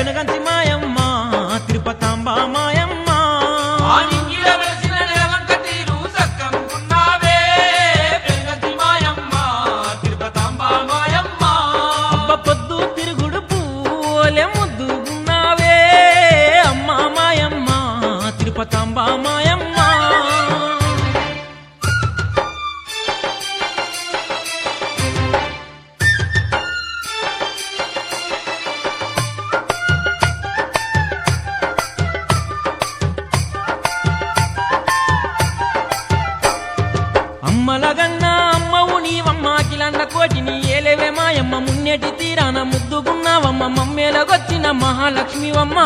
పెనుగంచి మాయమ్మ తిరుపతాంబ మాయమ్మ అబ్బ పొద్దు తిరుగుడు పూలే ముద్దుగున్నావే అమ్మ మాయమ్మ తిరుపతాంబ మాయమ్మ అమ్మలగన్నా అమ్మవు నీవమ్మ కిలన్న కోటిని ఏలేవే మాయమ్మ మున్నేటి తీరాన ముద్దుగున్నావమ్మ మమ్మేలగొచ్చిన మహాలక్ష్మివమ్మ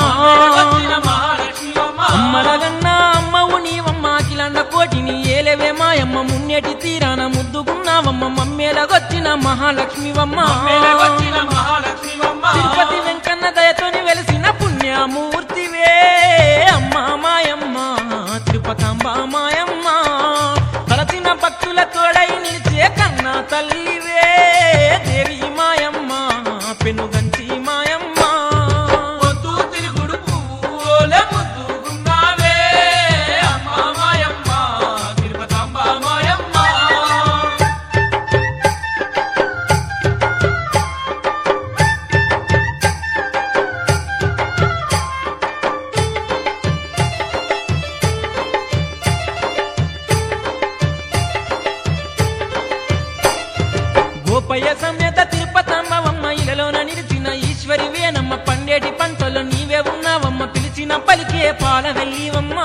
అమ్మలగన్నా అమ్మవు నీవమ్మ కిలన్న కోటిని ఏలేవే మాయమ్మ మున్నేటి తీరాన ముద్దుగున్నావమ్మ మమ్మేలగొచ్చిన మహాలక్ష్మివమ్మ తిరుపతి వెంకన్న దయతోని వెలిసిన పుణ్యమూర్తివే అమ్మ మాయమ్మ తిరుపతాంబ మాయమ్మ తలచిన భక్తుల తోడై నిలిచే కన్న తల్లివే దేవి మాయమ్మ పెనుగంచి మాయమ్మ గోపయ్య సమేత తిరుపతాంబవమ్మ ఇలలోన నిలిచిన ఈశ్వరి వేనమ్మ పండేటి పంటలో నీవే ఉన్నావమ్మ పిలిచిన పలికే పాల వెళ్ళివమ్మ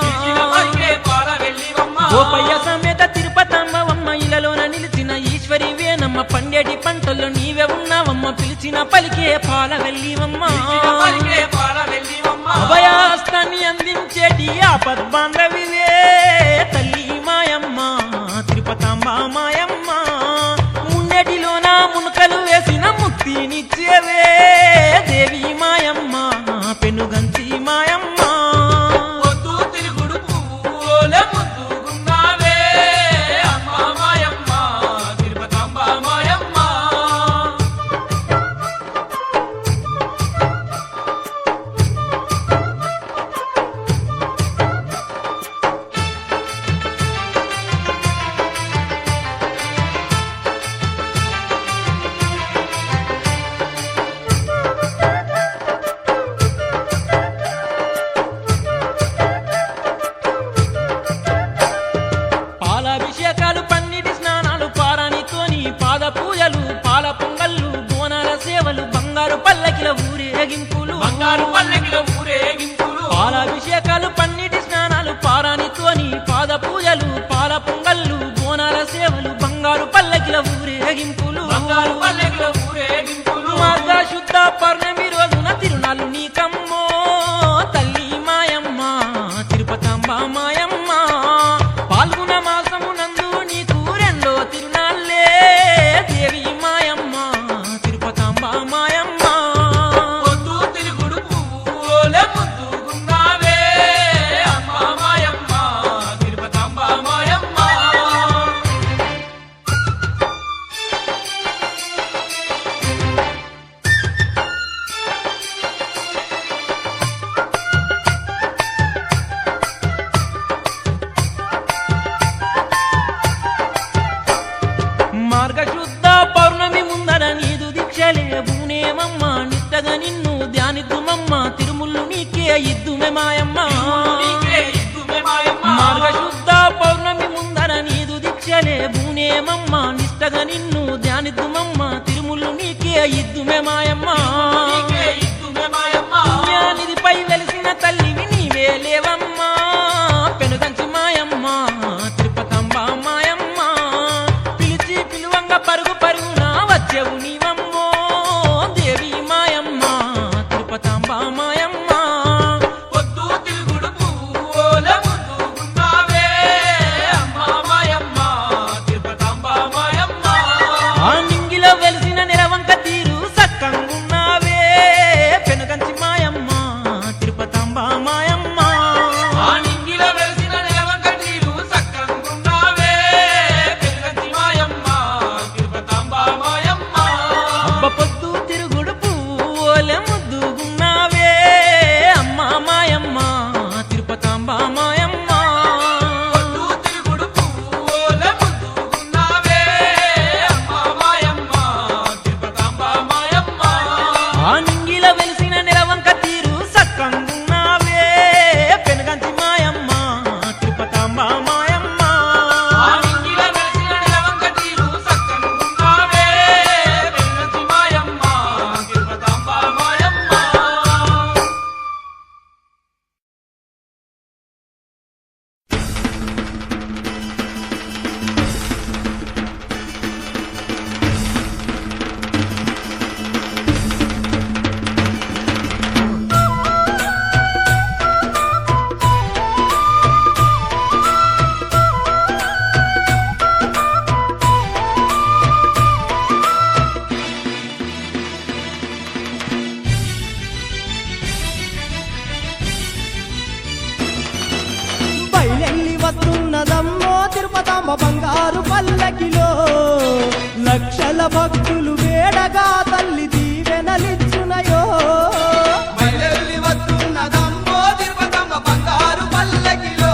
గోపయ్య సమేత తిరుపతాంబవమ్మ ఇలలోన నిలిచిన ఈశ్వరి వేనమ్మ పండేటి పంటలో నీవే ఉన్నావమ్మ పిలిచిన పలికే పాల వెళ్ళివమ్మ అభయాస్తాన్ని అందించేటి ఆపద్బాంధవివే తల్లి మాయమ్మ తిరుపతాంబ మాయమ్మ మున్నెటిలోన మునుకలు వేసిన ముక్తినిచ్చేవే దేవి మాయమ్మ పెనుగంచి మాయమ్మ పాలాభిషేకాలు పన్నిటి స్నానాలు పారానితోని పాద పూజలు పాల పొంగళ్ళు బోనాల సేవలు బంగారు పల్లకిల ఊరేగింపులు పాలాభిషేకాలు పన్నిటి స్నానాలు పారానితోని పాద పూజలు పాల పొంగళ్ళు బోనాల సేవలు బంగారు పల్లకిల ఊరేగింపులు మార్గ శుద్ధ పౌర్ణమి రోజున తిరునాళ్ళు నీకమ్మో తల్లి మాయమ్మ తిరుపతాంబ మాయమ్మ పాల్గొన మాసమునందు నీకు రెండో తిరునాళ్ళే దేవి మాయమ్మ తిరుపతాంబ మాయమ్మ మార్గశుద్ధ పౌర్ణమి ముందర నీదు దీక్షలే బూనేమమ్మ నిష్టగా నిన్ను ధ్యానిద్దుమమ్మ తిరుముళ్ళు నీకే ఇద్దుమే మాయమ్మ మార్గశుద్ధ పౌర్ణమి ముందర నీదు దీక్షలే బూనేమమ్మ నిష్టగా నిన్ను ధ్యానిద్దుమమ్మ తిరుముళ్ళు నీకే ఇద్దుమే మాయమ్మ పుణ్యానిధిపై వెలిసిన తల్లివి నీవే లేవమ్మా పెనుగంచి మాయమ్మ తిరుపతాంబ మాయమ్మ పిలిచి పిలువంగ పరుగు పరుగున వచ్చేవు నీవమ్మో దేవి మాయమ్మ తిరుపతాంబ మాయమ్మ ఆ నింగిలో వెలిసిన నిలవంక తీరు సక్కంగున్నావే పల్లకిలో లక్షల భక్తులు వేడగా తల్లి దీవెనలిచ్చునయో బయలెల్లి వస్తున్నదమ్మో తిరుపతమ్మ బంగారు పల్లకిలో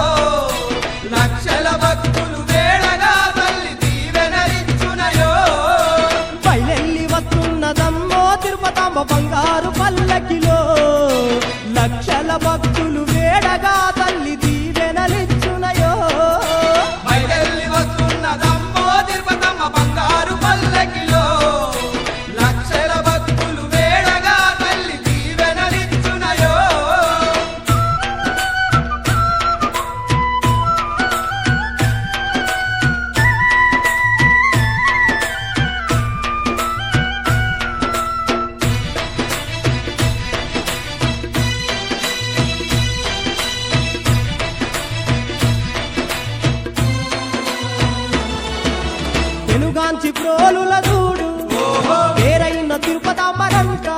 లక్షల భక్తులు వేడగా తల్లి దీవెనలిచ్చునయో బయలెల్లి వస్తున్నదమ్మో తిరుపతమ్మ బంగారు పల్లకిలో లక్షల భక్తులు వేడగా తల్లి దీవెనలిచ్చునయో బయలెల్లి వస్తున్నదమ్మో తిరుపతమ్మ బంగారు పల్లకిలో లక్షల భక్తులు వేడగా తల్లి దీవెనలిచ్చునయో వెనుగాంచి ప్రోలుల చూడు పేరైన తిరుపతమ్మరంట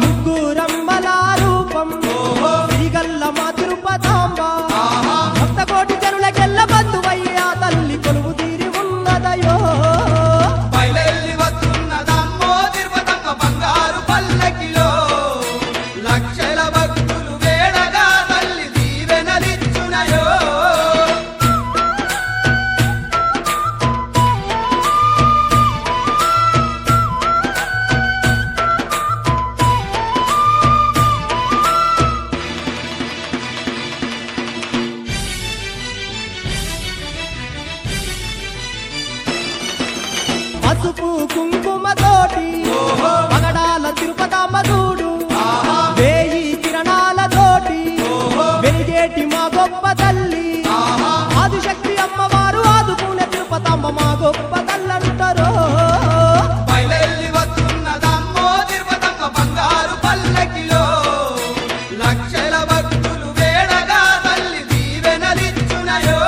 ముగ్గురమ్మల రూపం శ్రీగల్ల మా తిరుపతాంబ భక్త కోటి జనులకెల్ల బంధువయ్యా తల్లి కొలువు తీరి ఉన్నదయో బయలెల్లి వస్తున్నదమ్మో తిరుపతమ్మ బంగారు పల్లకిలో లక్షల భక్తులు వేడగా తల్లి దీవెనలిచ్చునయో పసుపు కుంకుమతోటి పగడాల తిరుపతమ్మ చూడు వేయి కిరణాలతోటి వెలిగేటి మా గొప్ప తల్లి ఆదిశక్తి అమ్మవారు ఆదుకునే తిరుపతమ్మ మా గొప్ప తల్లంటారో బయలెల్లి వస్తున్నదమ్మో తిరుపతమ్మ బంగారు పల్లకిలో లక్షల భక్తులు వేడగా తల్లి దీవెనలిచ్చునయో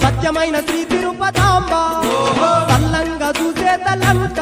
సత్యమైన శ్రీ తిరుపతాంబ సల్లంగా చూసే తల్లంట